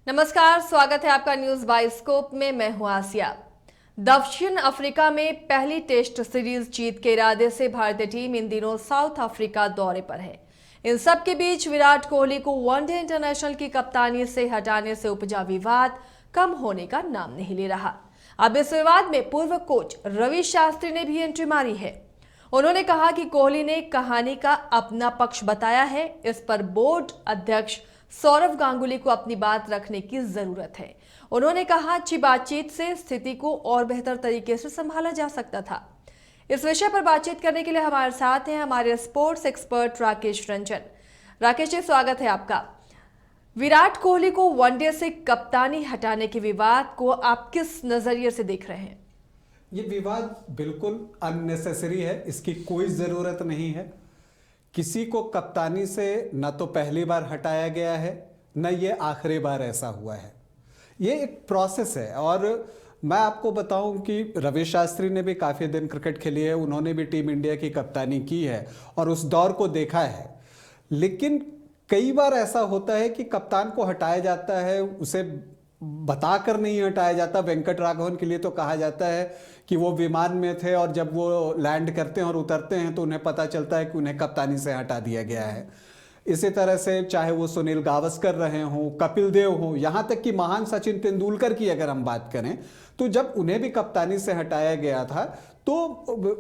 नमस्कार, स्वागत है आपका न्यूज बाइस्कोप में। मैं हूं आसिया। दक्षिण अफ्रीका में पहली टेस्ट सीरीज जीत के इरादे से भारतीय टीम इन दिनों साउथ अफ्रीका दौरे पर है। इन सब के बीच विराट कोहली को वनडे इंटरनेशनल की कप्तानी से हटाने से उपजा विवाद कम होने का नाम नहीं ले रहा। अब इस विवाद में पूर्व कोच रवि शास्त्री ने भी एंट्री मारी है। उन्होंने कहा कि कोहली ने कहानी का अपना पक्ष बताया है। इस पर बोर्ड अध्यक्ष सौरव गांगुली को अपनी बात रखने की जरूरत है। उन्होंने कहा अच्छी बातचीत से स्थिति को और बेहतर तरीके से संभाला जा सकता था। इस विषय पर बातचीत करने के लिए हमारे साथ हैं हमारे स्पोर्ट्स एक्सपर्ट राकेश रंजन। राकेश जी, स्वागत है आपका। विराट कोहली को वनडे से कप्तानी हटाने के विवाद को आप किस नजरिए से देख रहे हैं? ये विवाद बिल्कुल अननेसेसरी है, इसकी कोई जरूरत नहीं है। किसी को कप्तानी से न तो पहली बार हटाया गया है, न ये आखिरी बार ऐसा हुआ है। ये एक प्रोसेस है। और मैं आपको बताऊं कि रवि शास्त्री ने भी काफ़ी दिन क्रिकेट खेली है, उन्होंने भी टीम इंडिया की कप्तानी की है और उस दौर को देखा है। लेकिन कई बार ऐसा होता है कि कप्तान को हटाया जाता है, उसे बताकर नहीं हटाया जाता। वेंकट राघवन के लिए तो कहा जाता है कि वो विमान में थे और जब वो लैंड करते हैं और उतरते हैं तो उन्हें पता चलता है कि उन्हें कप्तानी से हटा दिया गया है। इसी तरह से चाहे वो सुनील गावस्कर रहे हों, कपिल देव हों, यहाँ तक कि महान सचिन तेंदुलकर की अगर हम बात करें तो जब उन्हें भी कप्तानी से हटाया गया था तो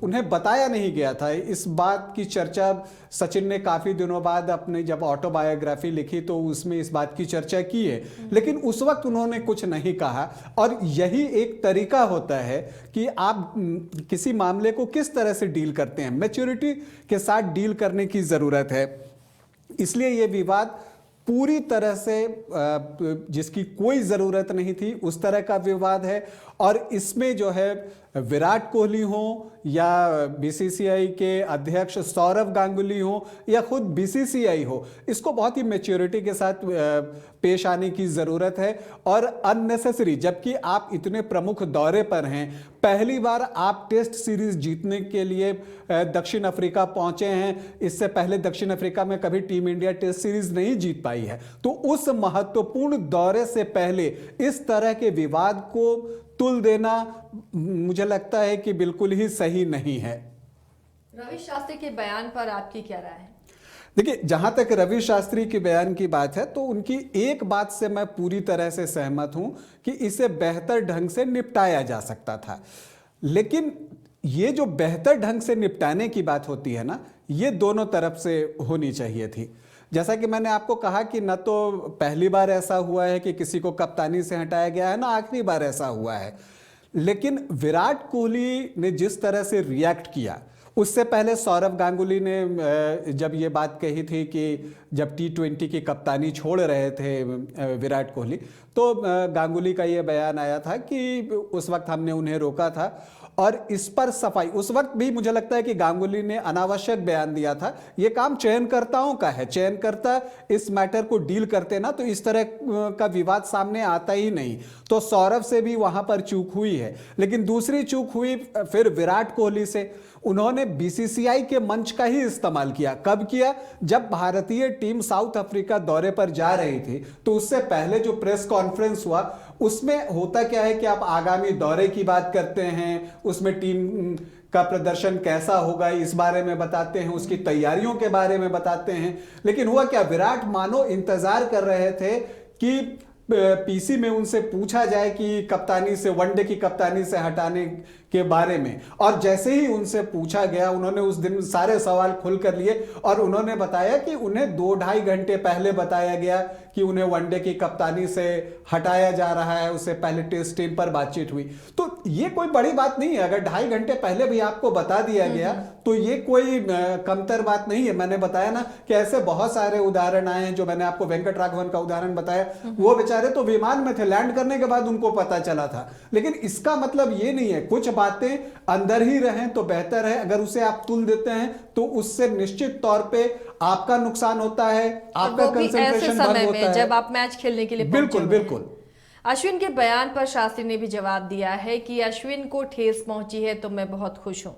उन्हें बताया नहीं गया था। इस बात की चर्चा सचिन ने काफ़ी दिनों बाद अपनी जब ऑटोबायोग्राफी लिखी तो उसमें इस बात की चर्चा की है, लेकिन उस वक्त उन्होंने कुछ नहीं कहा। और यही एक तरीका होता है कि आप किसी मामले को किस तरह से डील करते हैं, मैच्योरिटी के साथ डील करने की ज़रूरत है। इसलिए ये विवाद पूरी तरह से जिसकी कोई ज़रूरत नहीं थी उस तरह का विवाद है। और इसमें जो है विराट कोहली हो या बीसीसीआई के अध्यक्ष सौरव गांगुली हो या खुद बीसीसीआई हो, इसको बहुत ही मैच्योरिटी के साथ पेश आने की ज़रूरत है। और अननेसेसरी, जबकि आप इतने प्रमुख दौरे पर हैं, पहली बार आप टेस्ट सीरीज जीतने के लिए दक्षिण अफ्रीका पहुंचे हैं। इससे पहले दक्षिण अफ्रीका में कभी टीम इंडिया टेस्ट सीरीज नहीं जीत पाई है। तो उस महत्वपूर्ण दौरे से पहले इस तरह के विवाद को तुल देना मुझे लगता है कि बिल्कुल ही सही नहीं है। रवि शास्त्री के बयान पर आपकी क्या राय है? देखिए, जहां तक रवि शास्त्री के बयान की बात है तो उनकी एक बात से मैं पूरी तरह से सहमत हूं कि इसे बेहतर ढंग से निपटाया जा सकता था। लेकिन ये जो बेहतर ढंग से निपटाने की बात होती है ना, ये दोनों तरफ से होनी चाहिए थी। जैसा कि मैंने आपको कहा कि न तो पहली बार ऐसा हुआ है कि किसी को कप्तानी से हटाया गया है, ना आखिरी बार ऐसा हुआ है। लेकिन विराट कोहली ने जिस तरह से रिएक्ट किया, उससे पहले सौरव गांगुली ने जब ये बात कही थी कि जब T20 की कप्तानी छोड़ रहे थे विराट कोहली, तो गांगुली का ये बयान आया था कि उस वक्त हमने उन्हें रोका था। और इस पर सफाई, उस वक्त भी मुझे लगता है कि गांगुली ने अनावश्यक बयान दिया था। ये काम चयनकर्ताओं का है, चयनकर्ता इस मैटर को डील करते ना तो इस तरह का विवाद सामने आता ही नहीं। तो सौरव से भी वहां पर चूक हुई है। लेकिन दूसरी चूक हुई फिर विराट कोहली से। उन्होंने बीसीसीआई के मंच का ही इस्तेमाल किया। कब किया? जब भारतीय टीम साउथ अफ्रीका दौरे पर जा रही थी तो उससे पहले जो प्रेस कॉन्फ्रेंस हुआ उसमें होता क्या है कि आप आगामी दौरे की बात करते हैं, उसमें टीम का प्रदर्शन कैसा होगा इस बारे में बताते हैं, उसकी तैयारियों के बारे में बताते हैं। लेकिन हुआ क्या, विराट मानो इंतजार कर रहे थे कि पीसी में उनसे पूछा जाए कि कप्तानी से, वनडे की कप्तानी से हटाने के बारे में। और जैसे ही उनसे पूछा गया, उन्होंने उस दिन सारे सवाल खुल कर लिए और उन्होंने बताया कि उन्हें 2-2.5 घंटे पहले बताया गया कि उन्हें वनडे की कप्तानी से हटाया जा रहा है। उससे पहले टेस्ट टीम पर बातचीत हुई। तो ये कोई बड़ी बात नहीं है। अगर 2.5 घंटे पहले भी आपको बता दिया गया तो ये कोई कमतर बात नहीं है। मैंने बताया ना कि ऐसे बहुत सारे उदाहरण आए हैं। जो मैंने आपको वेंकट राघवन का उदाहरण बताया, वो बेचारे तो विमान में थे, लैंड करने के बाद उनको पता चला था। लेकिन इसका मतलब ये नहीं है, कुछ बातें अंदर ही रहें तो बेहतर है। अगर उसे आप तुल देते हैं तो उससे निश्चित तौर पे आपका नुकसान होता है, आपका कंसंट्रेशन भंग होता है जब आप मैच खेलने के लिए बिल्कुल बिल्कुल। अश्विन के बयान पर शास्त्री ने भी जवाब दिया है कि अश्विन को ठेस पहुंची है तो मैं बहुत खुश हूं।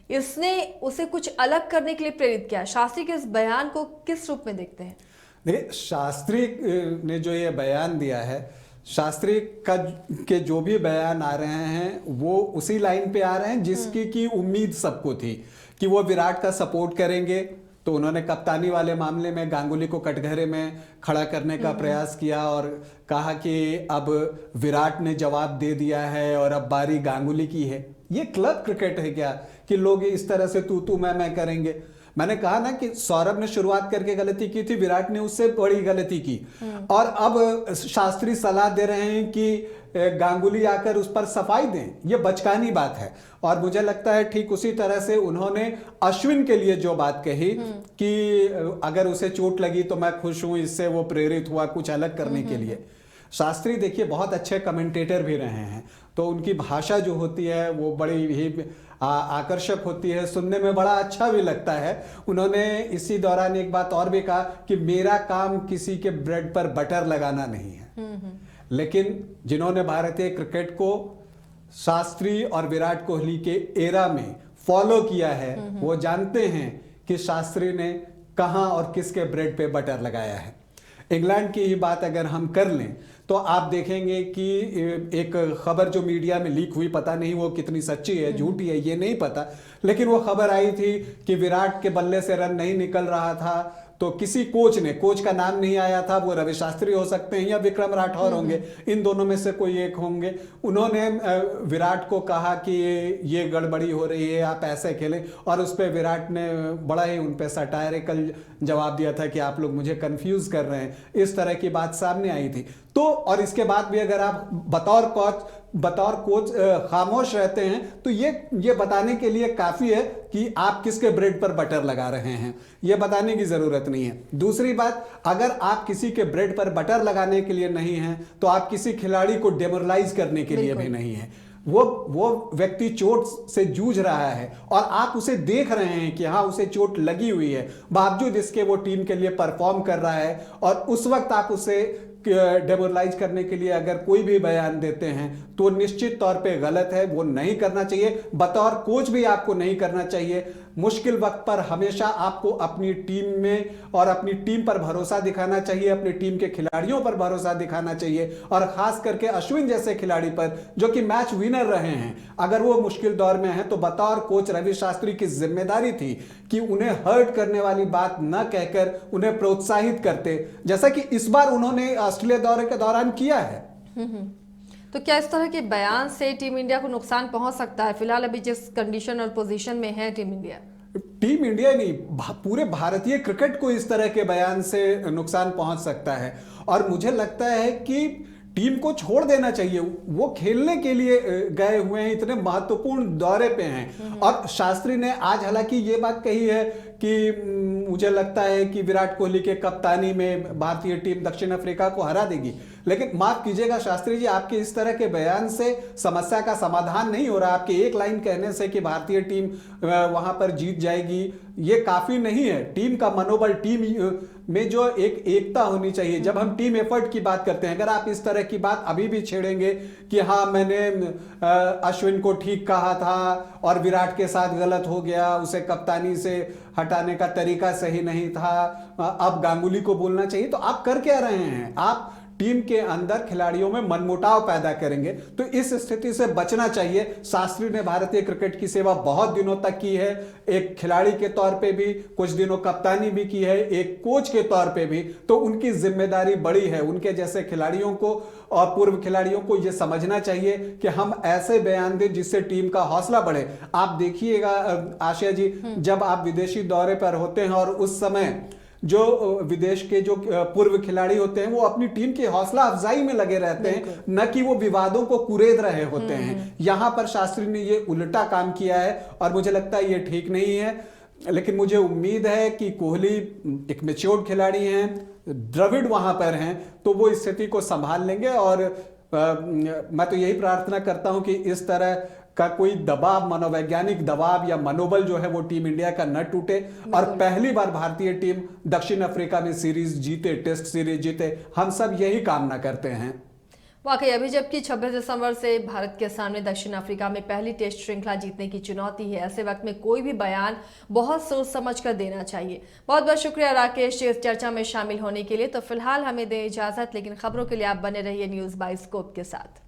इसने उसे कुछ अलग करने के लिए प्रेरित किया। शास्त्री के इस बयान को किस रूप में देखते हैं? देखिए, शास्त्री ने जो ये बयान दिया है, शास्त्री का के जो भी बयान आ रहे हैं वो उसी लाइन पे आ रहे हैं जिसकी की उम्मीद सबको थी कि वो विराट का सपोर्ट करेंगे। तो उन्होंने कप्तानी वाले मामले में गांगुली को कटघरे में खड़ा करने का प्रयास किया और कहा कि अब विराट ने जवाब दे दिया है और अब बारी गांगुली की है। ये क्लब क्रिकेट है क्या कि लोग इस तरह से तू मैं करेंगे? मैंने कहा ना कि सौरभ ने शुरुआत करके गलती की थी, विराट ने उससे बड़ी गलती की, और अब शास्त्री सलाह दे रहे हैं कि गांगुली आकर उस पर सफाई दें। ये बचकानी बात है। और मुझे लगता है ठीक उसी तरह से उन्होंने अश्विन के लिए जो बात कही कि अगर उसे चोट लगी तो मैं खुश हूं, इससे वो प्रेरित हुआ कुछ अलग करने के लिए। शास्त्री देखिए बहुत अच्छे कमेंटेटर भी रहे हैं, तो उनकी भाषा जो होती है वो बड़ी ही आकर्षक होती है, सुनने में बड़ा अच्छा भी लगता है। उन्होंने इसी दौरान एक बात और भी कहा कि मेरा काम किसी के ब्रेड पर बटर लगाना नहीं है। लेकिन जिन्होंने भारतीय क्रिकेट को शास्त्री और विराट कोहली के एरा में फॉलो किया है वो जानते हैं कि शास्त्री ने कहां और किसके ब्रेड पे बटर लगाया है। इंग्लैंड की ही बात अगर हम कर लें तो आप देखेंगे कि एक खबर जो मीडिया में लीक हुई, पता नहीं वो कितनी सच्ची है झूठी है ये नहीं पता, लेकिन वो खबर आई थी कि विराट के बल्ले से रन नहीं निकल रहा था, तो किसी कोच का नाम नहीं आया था, वो रवि शास्त्री हो सकते हैं या विक्रम राठौर होंगे, इन दोनों में से कोई एक होंगे। उन्होंने विराट को कहा कि ये गड़बड़ी हो रही है, आप ऐसे खेलें, और उस पर विराट ने बड़ा ही उन पर सटायरिकल जवाब दिया था कि आप लोग मुझे कंफ्यूज कर रहे हैं। इस तरह की बात सामने आई थी। तो और इसके बाद भी अगर आप बतौर कोच खामोश रहते हैं तो ये बताने के लिए काफी है कि आप किसके ब्रेड पर बटर लगा रहे हैं, ये बताने की जरूरत नहीं है। दूसरी बात, अगर आप किसी के ब्रेड पर बटर लगाने के लिए नहीं हैं तो आप किसी खिलाड़ी को डेमोरलाइज करने के लिए भी नहीं है। वो व्यक्ति चोट से जूझ रहा है और आप उसे देख रहे हैं कि हाँ उसे चोट लगी हुई है, बावजूद इसके वो टीम के लिए परफॉर्म कर रहा है, और उस वक्त आप उसे डेमोरलाइज करने के लिए अगर कोई भी बयान देते हैं तो निश्चित तौर पे गलत है, वो नहीं करना चाहिए। बतौर कोच भी आपको नहीं करना चाहिए। मुश्किल वक्त पर हमेशा आपको अपनी टीम में और अपनी टीम पर भरोसा दिखाना चाहिए, अपनी टीम के खिलाड़ियों पर भरोसा दिखाना चाहिए, और खास करके अश्विन जैसे खिलाड़ी पर जो कि मैच विनर रहे हैं। अगर वो मुश्किल दौर में है तो बतौर कोच रवि शास्त्री की जिम्मेदारी थी कि उन्हें हर्ट करने वाली बात न कहकर उन्हें प्रोत्साहित करते, जैसा कि इस बार उन्होंने ऑस्ट्रेलिया दौरे के दौरान किया है। तो क्या इस तरह के बयान से टीम इंडिया को नुकसान पहुंच सकता है? फिलहाल अभी जिस कंडीशन और पोजीशन में है टीम इंडिया नहीं, पूरे भारतीय क्रिकेट को इस तरह के बयान से नुकसान पहुंच सकता है, और मुझे लगता है कि टीम को छोड़ देना चाहिए। वो खेलने के लिए गए हुए हैं, इतने महत्वपूर्ण दौरे पे हैं। और शास्त्री ने आज हालांकि ये बात कही है कि मुझे लगता है कि विराट कोहली के कप्तानी में भारतीय टीम दक्षिण अफ्रीका को हरा देगी, लेकिन माफ कीजिएगा शास्त्री जी, आपके इस तरह के बयान से समस्या का समाधान नहीं हो रहा। आपके एक लाइन कहने से कि भारतीय टीम वहां पर जीत जाएगी, ये काफी नहीं है। टीम का मनोबल, टीम में जो एक एकता होनी चाहिए। जब हम टीम एफर्ट की बात करते हैं, अगर आप इस तरह की बात अभी भी छेड़ेंगे कि हाँ मैंने अश्विन को ठीक कहा था और विराट के साथ गलत हो गया, उसे कप्तानी से हटाने का तरीका सही नहीं था, अब गांगुली को बोलना चाहिए, तो आप कर क्या रहे हैं? आप टीम के अंदर खिलाड़ियों में मनमुटाव पैदा करेंगे। तो इस स्थिति से बचना चाहिए। शास्त्री ने भारतीय क्रिकेट की सेवा बहुत दिनों तक की है, एक खिलाड़ी के तौर पे भी, कुछ दिनों कप्तानी भी की है, एक कोच के तौर पे भी, तो उनकी जिम्मेदारी बड़ी है। उनके जैसे खिलाड़ियों को और पूर्व खिलाड़ियों को यह समझना चाहिए कि हम ऐसे बयान दें जिससे टीम का हौसला बढ़े। आप देखिएगा आशिया जी, जब आप विदेशी दौरे पर होते हैं और उस समय जो विदेश के जो पूर्व खिलाड़ी होते हैं वो अपनी टीम की हौसला अफजाई में लगे रहते हैं, न कि वो विवादों को कुरेद रहे होते हैं। यहां पर शास्त्री ने ये उल्टा काम किया है और मुझे लगता है ये ठीक नहीं है। लेकिन मुझे उम्मीद है कि कोहली एक मैच्योर्ड खिलाड़ी हैं, द्रविड़ वहां पर हैं, तो वो स्थिति को संभाल लेंगे। और मैं तो यही प्रार्थना करता हूं कि इस तरह का कोई दबाव, मनोवैज्ञानिक दबाव या मनोबल जो है वो टीम इंडिया का न टूटे और पहली बार भारतीय टीम दक्षिण अफ्रीका में सीरीज जीते, टेस्ट सीरीज जीते। हम सब यही कामना करते हैं। वाकई अभी जबकि 26 दिसंबर से भारत के सामने दक्षिण अफ्रीका में पहली टेस्ट श्रृंखला जीतने की चुनौती है, ऐसे वक्त में कोई भी बयान बहुत सोच समझ कर देना चाहिए। बहुत बहुत शुक्रिया राकेश इस चर्चा में शामिल होने के लिए। तो फिलहाल हमें दें इजाजत, लेकिन खबरों के लिए आप बने रहिए न्यूज़ बाइस्कोप के साथ।